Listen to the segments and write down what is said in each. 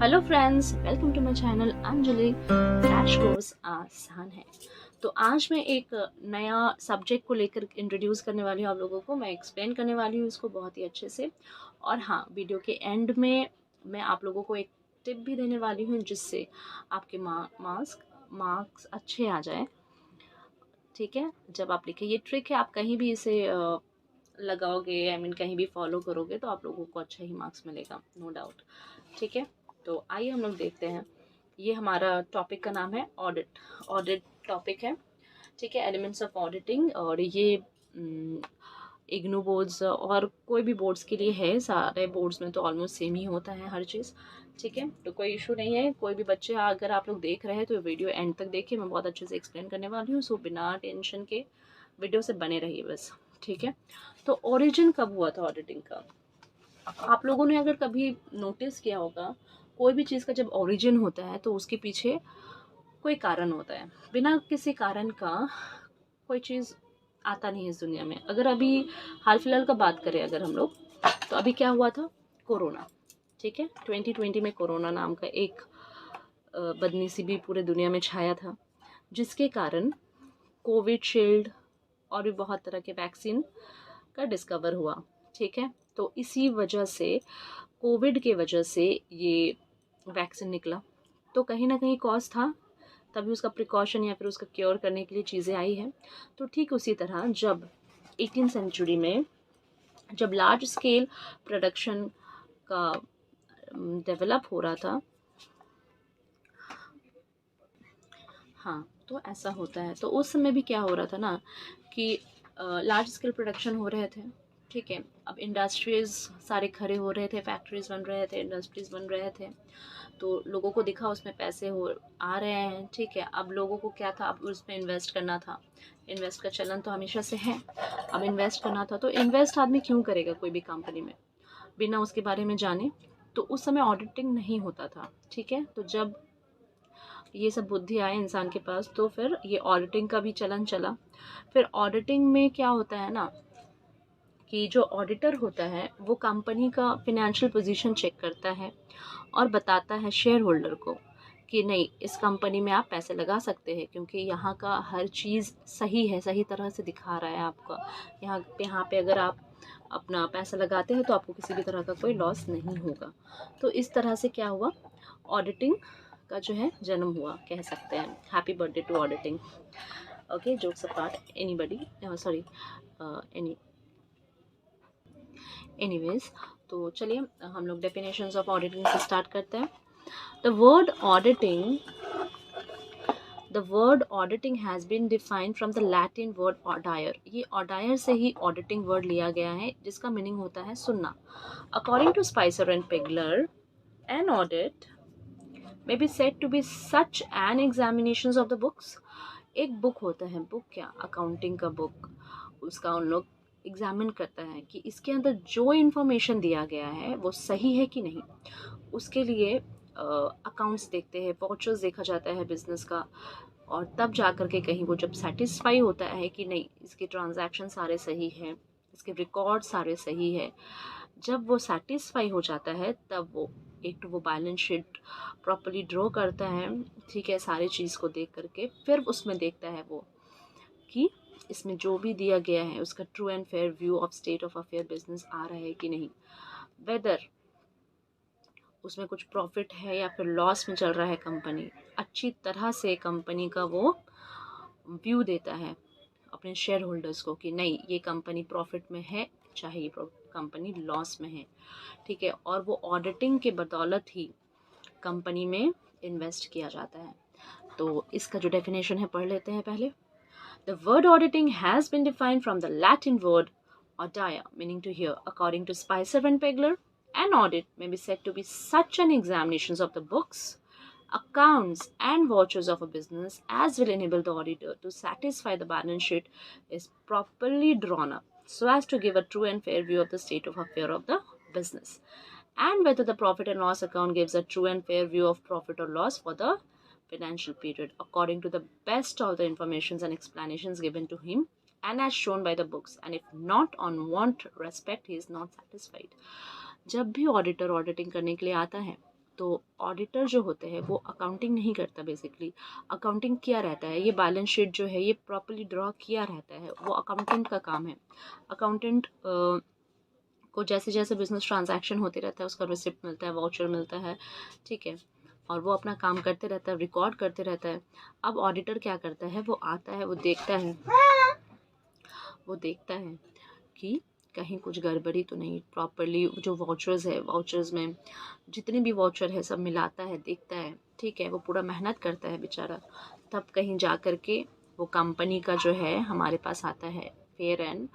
Hello friends, welcome to my channel Anjali crash course आसान है। तो आज मैं एक नया सब्जेक्ट को लेकर इंट्रोड्यूस करने वाली हूँ आप लोगों को। मैं एक्सप्लेन करने वाली हूँ इसको बहुत ही अच्छे से। और हाँ, वीडियो के एंड में मैं आप लोगों को एक टिप भी देने वाली हूँ जिससे आपके मार्क्स अच्छे आ जाए। ठीक है, जब आप लिखे ये ट्रिक है, आप कहीं भी इसे लगाओगे, आई मीन कहीं भी फॉलो करोगे तो आप लोगों को अच्छा ही मार्क्स मिलेगा, नो डाउट। ठीक है, तो आइए हम लोग देखते हैं। ये हमारा टॉपिक का नाम है ऑडिट। ऑडिट टॉपिक है, ठीक है, एलिमेंट्स ऑफ ऑडिटिंग। और ये इग्नू बोर्ड्स और कोई भी बोर्ड्स के लिए है। सारे बोर्ड्स में तो ऑलमोस्ट सेम ही होता है हर चीज़। ठीक है, तो कोई इशू नहीं है। कोई भी बच्चे अगर आप लोग देख रहे हैं तो वीडियो एंड तक देखिए, मैं बहुत अच्छे से एक्सप्लेन करने वाली हूँ। सो बिना टेंशन के वीडियो से बने रहिए बस। ठीक है, तो ओरिजिन कब हुआ था ऑडिटिंग का? आप लोगों ने अगर कभी नोटिस किया होगा, कोई भी चीज़ का जब ओरिजिन होता है तो उसके पीछे कोई कारण होता है। बिना किसी कारण का कोई चीज़ आता नहीं है इस दुनिया में। अगर अभी हाल फिलहाल का बात करें अगर हम लोग, तो अभी क्या हुआ था? कोरोना। ठीक है, 2020 में कोरोना नाम का एक बदनीसी भी पूरे दुनिया में छाया था, जिसके कारण कोविशील्ड और भी बहुत तरह के वैक्सीन का डिस्कवर हुआ। ठीक है, तो इसी वजह से, कोविड के वजह से ये वैक्सीन निकला। तो कहीं ना कहीं कॉज था, तभी उसका प्रिकॉशन या फिर उसका क्योर करने के लिए चीज़ें आई हैं। तो ठीक उसी तरह जब 18th सेंचुरी में जब लार्ज स्केल प्रोडक्शन का डेवलप हो रहा था, हाँ, तो ऐसा होता है। तो उस समय भी क्या हो रहा था ना कि लार्ज स्केल प्रोडक्शन हो रहे थे। ठीक है, अब इंडस्ट्रीज़ सारे खड़े हो रहे थे, फैक्ट्रीज बन रहे थे, इंडस्ट्रीज़ बन रहे थे। तो लोगों को दिखा उसमें पैसे हो आ रहे हैं। ठीक है, अब लोगों को क्या था, अब उसमें इन्वेस्ट करना था। इन्वेस्ट का चलन तो हमेशा से है। अब इन्वेस्ट करना था, तो इन्वेस्ट आदमी क्यों करेगा कोई भी कंपनी में बिना उसके बारे में जाने? तो उस समय ऑडिटिंग नहीं होता था। ठीक है, तो जब ये सब बुद्धि आए इंसान के पास, तो फिर ये ऑडिटिंग का भी चलन चला। फिर ऑडिटिंग में क्या होता है ना कि जो ऑडिटर होता है वो कंपनी का फिनेंशियल पोजीशन चेक करता है और बताता है शेयर होल्डर को कि नहीं, इस कंपनी में आप पैसे लगा सकते हैं क्योंकि यहाँ का हर चीज़ सही है, सही तरह से दिखा रहा है आपका। यहाँ पे अगर आप अपना पैसा लगाते हैं तो आपको किसी भी तरह का कोई लॉस नहीं होगा। तो इस तरह से क्या हुआ, ऑडिटिंग का जो है जन्म हुआ, कह सकते हैं। Happy birthday to auditing. Okay, jokes apart, anybody, sorry, any anyways, तो चलिए हम लोग डेफिनेशंस ऑफ ऑडिटिंग से स्टार्ट करते हैं। The word auditing The word auditing has been defined from the Latin word audire. ये audire से ही auditing word लिया गया है, जिसका मीनिंग होता है सुनना। According to Spicer and Pegler, an audit may be said to be such an examinations of the books. एक बुक होता है, बुक क्या, अकाउंटिंग का बुक, उसका उन लोग एग्जामिन करता है कि इसके अंदर जो इन्फॉर्मेशन दिया गया है वो सही है कि नहीं। उसके लिए अकाउंट्स देखते हैं, वाचर्स देखा जाता है बिजनेस का, और तब जा कर के कहीं वो जब सेटिस्फाई होता है कि नहीं, इसके ट्रांजैक्शन सारे सही हैं, इसके रिकॉर्ड सारे सही है, जब वो सेटिस्फाई हो जाता है तब वो एक तो वो बैलेंस शीट प्रॉपर्ली ड्रॉ करता है। ठीक है, सारी चीज़ को देख करके फिर उसमें देखता है वो कि इसमें जो भी दिया गया है उसका true and fair view of state of affair business आ रहा है कि नहीं, वेदर उसमें कुछ प्रॉफिट है या फिर लॉस में चल रहा है कंपनी। अच्छी तरह से कंपनी का वो व्यू देता है अपने शेयर होल्डर्स को कि नहीं, ये कंपनी प्रॉफिट में है, चाहे ये कंपनी लॉस में है। ठीक है, और वो ऑडिटिंग के बदौलत ही कंपनी में इन्वेस्ट किया जाता है। तो इसका जो डेफिनेशन है पढ़ लेते हैं पहले। The word auditing has been defined from the Latin word audire, meaning to hear. According to Spicer and Pegler, an audit may be said to be such an examination of the books, accounts, and vouchers of a business as will enable the auditor to satisfy the balance sheet is properly drawn up so as to give a true and fair view of the state of affair of the business, and whether the profit and loss account gives a true and fair view of profit or loss for the financial period according to the best of the informations and explanations given to him and as shown by the books, and if not on want respect he is not satisfied. जब भी auditor auditing करने के लिए आता है तो auditor जो होते हैं वो अकाउंटिंग नहीं करता बेसिकली। अकाउंटिंग किया रहता है, ये बैलेंस शीट जो है ये प्रॉपर्ली ड्रॉ किया रहता है, वो अकाउंटेंट का काम है। अकाउंटेंट को जैसे जैसे बिजनेस ट्रांजैक्शन होते रहता है उसका रिसिप्ट मिलता है, वाउचर मिलता है, ठीक है, और वो अपना काम करते रहता है, रिकॉर्ड करते रहता है। अब ऑडिटर क्या करता है, वो आता है, वो देखता है कि कहीं कुछ गड़बड़ी तो नहीं, प्रॉपरली जो वाउचर्स है, वाउचर्स में जितने भी वाउचर है सब मिलाता है, देखता है, ठीक है, वो पूरा मेहनत करता है बेचारा, तब कहीं जा कर के वो कंपनी का जो है हमारे पास आता है fair and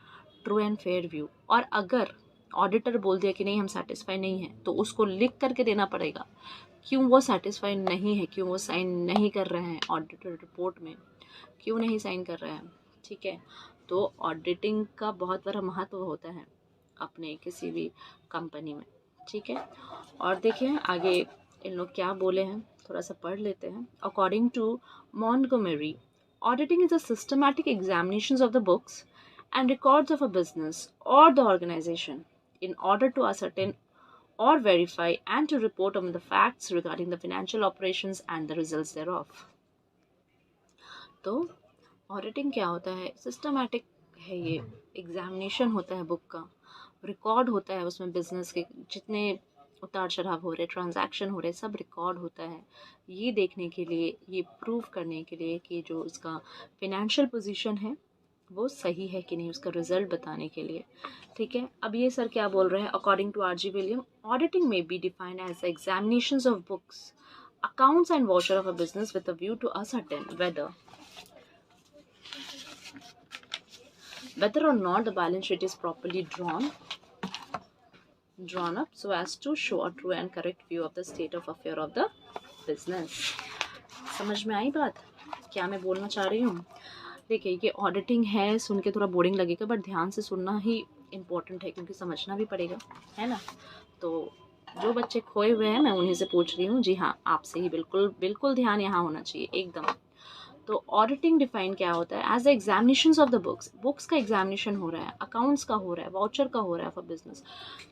true and fair view. और अगर ऑडिटर बोल दिया कि नहीं हम सेटिस्फाई नहीं है, तो उसको लिख करके देना पड़ेगा क्यों वो सेटिस्फाई नहीं है, क्यों वो साइन नहीं कर रहे हैं ऑडिटर रिपोर्ट में, क्यों नहीं साइन कर रहे हैं, ठीक है। तो ऑडिटिंग का बहुत बड़ा महत्व होता है अपने किसी भी कंपनी में, ठीक है। और देखिए आगे इन लोग क्या बोले हैं, थोड़ा सा पढ़ लेते हैं। According to Montgomery, auditing is a systematic examinations of the books and records of a business or the organization in order to ascertain or verify and to report on the facts regarding the financial operations and the results thereof। तो auditing क्या होता है, systematic है, ये examination होता है book का, record होता है उसमें बिजनेस के जितने उतार चढ़ाव हो रहे, ट्रांजैक्शन हो रहे, सब रिकॉर्ड होता है, ये देखने के लिए, ये प्रूव करने के लिए कि जो उसका फिनेंशियल पोजीशन है वो सही है कि नहीं, उसका रिजल्ट बताने के लिए, ठीक है। अब ये सर क्या बोल रहे हैं, according to R.G. William, auditing में be defined as examinations of books, accounts and voucher of a business with a view to ascertain whether or not the balance sheet is properly drawn up so as to show a true and correct view of the state of affair of the business। समझ में आई बात क्या मैं बोलना चाह रही हूँ? देखिए ये ऑडिटिंग है, सुन के थोड़ा बोरिंग लगेगा बट ध्यान से सुनना ही इम्पोर्टेंट है क्योंकि समझना भी पड़ेगा, है ना। तो जो बच्चे खोए हुए हैं मैं उन्हीं से पूछ रही हूँ, जी हाँ आपसे ही बिल्कुल बिल्कुल ध्यान यहाँ होना चाहिए एकदम। तो ऑडिटिंग डिफाइन क्या होता है, as the examinations of the books का एग्जामिनेशन हो रहा है, अकाउंट्स का हो रहा है, वाउचर का हो रहा है फॉर बिजनेस।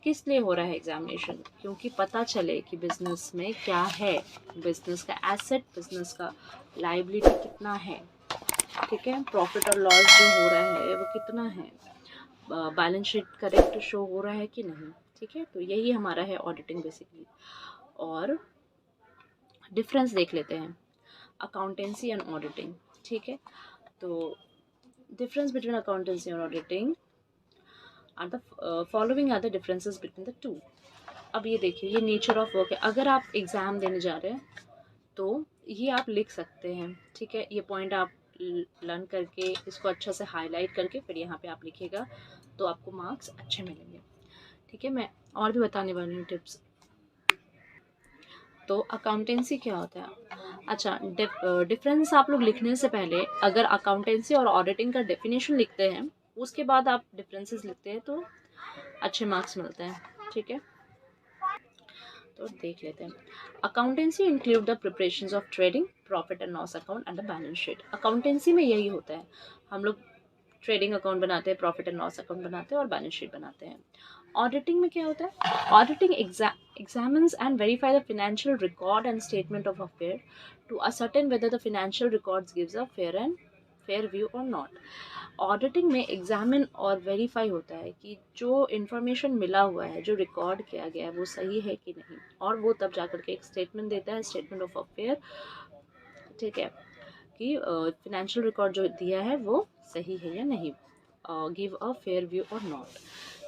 किस लिए हो रहा है एग्जामिनेशन, क्योंकि पता चले कि बिजनेस में क्या है, बिजनेस का एसेट, बिजनेस का लाइबिलिटी कितना है, ठीक है, प्रॉफिट और लॉस जो हो रहा है वो कितना है, बैलेंस शीट करेक्ट शो हो रहा है कि नहीं, ठीक है। तो यही हमारा है ऑडिटिंग बेसिकली। और डिफरेंस देख लेते हैं अकाउंटेंसी एंड ऑडिटिंग, ठीक है। तो डिफरेंस बिटवीन अकाउंटेंसी और auditing are the following are the differences between the two. अब ये देखिए ये नेचर ऑफ वर्क है, अगर आप एग्ज़ाम देने जा रहे हैं तो ये आप लिख सकते हैं, ठीक है, ये पॉइंट आप लर्न करके इसको अच्छा से हाईलाइट करके फिर यहाँ पे आप लिखिएगा तो आपको मार्क्स अच्छे मिलेंगे, ठीक है। मैं और भी बताने वाली हूँ टिप्स। तो अकाउंटेंसी क्या होता है, अच्छा डिफरेंस आप लोग लिखने से पहले अगर अकाउंटेंसी और ऑडिटिंग का डेफिनेशन लिखते हैं उसके बाद आप डिफरेंसेस लिखते हैं तो अच्छे मार्क्स मिलते हैं, ठीक है। तो देख लेते हैं। Accountancy include the preparations of trading, profit and loss account and the balance sheet. Accountancy में यही होता है, हम लोग ट्रेडिंग अकाउंट बनाते हैं, प्रॉफिट एंड लॉस अकाउंट बनाते हैं और बैलेंस शीट बनाते हैं। ऑडिटिंग में क्या होता है, auditing examines and verify the financial record and statement of affair to ascertain whether the financial records gives a fair view or not। Auditing में एग्जामिन और वेरीफाई होता है कि जो इन्फॉर्मेशन मिला हुआ है, जो रिकॉर्ड किया गया है वो सही है कि नहीं, और वो तब जाकर के एक स्टेटमेंट देता है, स्टेटमेंट ऑफ अफेयर, ठीक है, कि फिनेंशियल रिकॉर्ड जो दिया है वो सही है या नहीं, गिव अ फेयर व्यू और नॉट,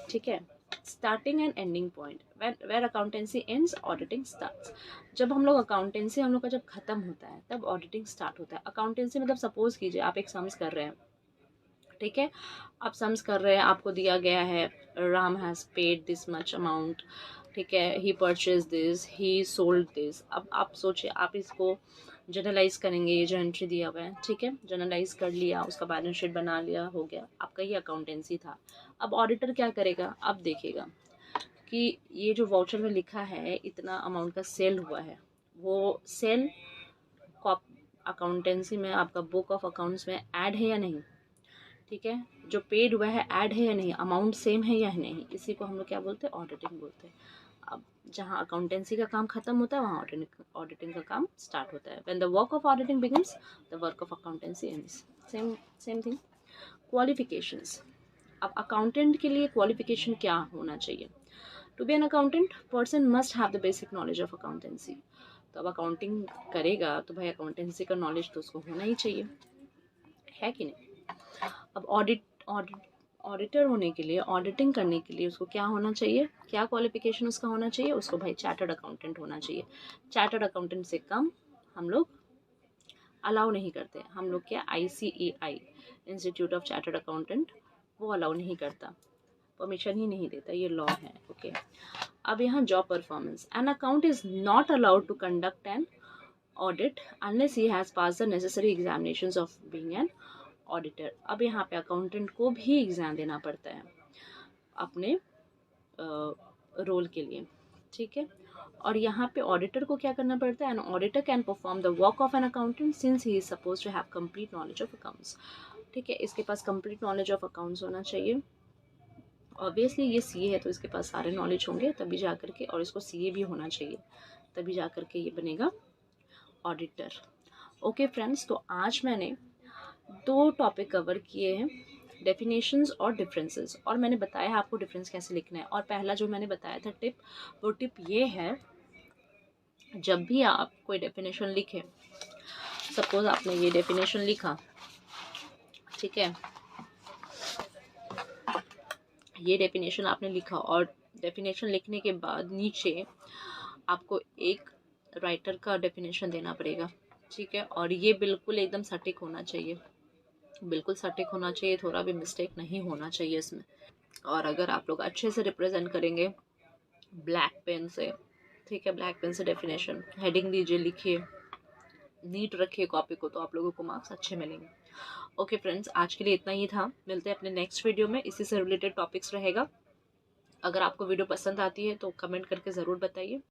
ठीक है। Starting and ending point, where accountancy ends auditing starts. जब हम लोग अकाउंटेंसी हम लोग का जब खत्म होता है तब ऑडिटिंग स्टार्ट होता है। अकाउंटेंसी मतलब सपोज कीजिए आप एक सम्स कर रहे हैं, ठीक है, आप सम्स कर रहे हैं, आपको दिया गया है Ram has paid this much amount, ठीक है, he purchase this, he sold this. अब आप सोचिए आप इसको जनरलाइज करेंगे, ये जो एंट्री दिया हुआ है, ठीक है, जनरलाइज कर लिया, उसका बैलेंस शीट बना लिया, हो गया, आपका ये अकाउंटेंसी था। अब ऑडिटर क्या करेगा, अब देखेगा कि ये जो वाउचर में लिखा है इतना अमाउंट का सेल हुआ है, वो सेल अकाउंटेंसी में आपका बुक ऑफ अकाउंट्स में ऐड है या नहीं, ठीक है, जो पेड हुआ है ऐड है या नहीं, अमाउंट सेम है या नहीं, इसी को हम लोग क्या बोलते हैं, ऑडिटिंग बोलते हैं। अब जहाँ अकाउंटेंसी का काम खत्म होता है वहाँ ऑडिटिंग का काम स्टार्ट होता है। When the work of auditing begins the work of accountancy ends. Same thing. Qualifications. अब अकाउंटेंट के लिए क्वालिफिकेशन क्या होना चाहिए? To be an accountant person must have the basic knowledge of accountancy. तो अब अकाउंटिंग करेगा तो भाई अकाउंटेंसी का नॉलेज तो उसको होना ही चाहिए, है कि नहीं? अब ऑडिटर होने के लिए, ऑडिटिंग करने के लिए उसको क्या होना चाहिए, क्या क्वालिफिकेशन उसका होना चाहिए? उसको भाई चार्टर्ड अकाउंटेंट होना चाहिए। चार्टर्ड अकाउंटेंट से कम हम लोग अलाउ नहीं करते। हम लोग क्या, ICAI institute of chartered accountant, वो अलाउ नहीं करता, परमिशन ही नहीं देता, ये लॉ है। ओके, अब यहाँ job performance. An account is not allowed to conduct an audit unless he has pass the necessary examinations of being an auditor. अब यहाँ पे अकाउंटेंट को भी एग्ज़ाम देना पड़ता है अपने रोल के लिए, ठीक है। और यहाँ पे ऑडिटर को क्या करना पड़ता है? An auditor can perform the work of an accountant since he is suppose to have complete knowledge of accounts. ठीक है, इसके पास कंप्लीट नॉलेज ऑफ अकाउंट्स होना चाहिए। ऑब्वियसली ये CA है तो इसके पास सारे नॉलेज होंगे तभी जा कर के, और इसको CA भी होना चाहिए तभी जा कर के ये बनेगा ऑडिटर। ओके फ्रेंड्स, तो आज मैंने 2 टॉपिक कवर किए हैं, डेफिनेशंस और डिफरेंसेस, और मैंने बताया आपको डिफरेंस कैसे लिखना है। और पहला जो मैंने बताया था टिप, वो टिप ये है, जब भी आप कोई डेफिनेशन लिखें, सपोज आपने ये डेफिनेशन लिखा, ठीक है, ये डेफिनेशन आपने लिखा और डेफिनेशन लिखने के बाद नीचे आपको एक राइटर का डेफिनेशन देना पड़ेगा, ठीक है। और ये बिल्कुल एकदम सटीक होना चाहिए, बिल्कुल सटीक होना चाहिए, थोड़ा भी मिस्टेक नहीं होना चाहिए इसमें। और अगर आप लोग अच्छे से रिप्रेजेंट करेंगे ब्लैक पेन से, ठीक है, ब्लैक पेन से डेफिनेशन, हेडिंग दीजिए, लिखिए, नीट रखिए कॉपी को, तो आप लोगों को मार्क्स अच्छे मिलेंगे। ओके फ्रेंड्स, आज के लिए इतना ही था, मिलते हैं अपने नेक्स्ट वीडियो में, इसी से रिलेटेड टॉपिक्स रहेगा। अगर आपको वीडियो पसंद आती है तो कमेंट करके ज़रूर बताइए।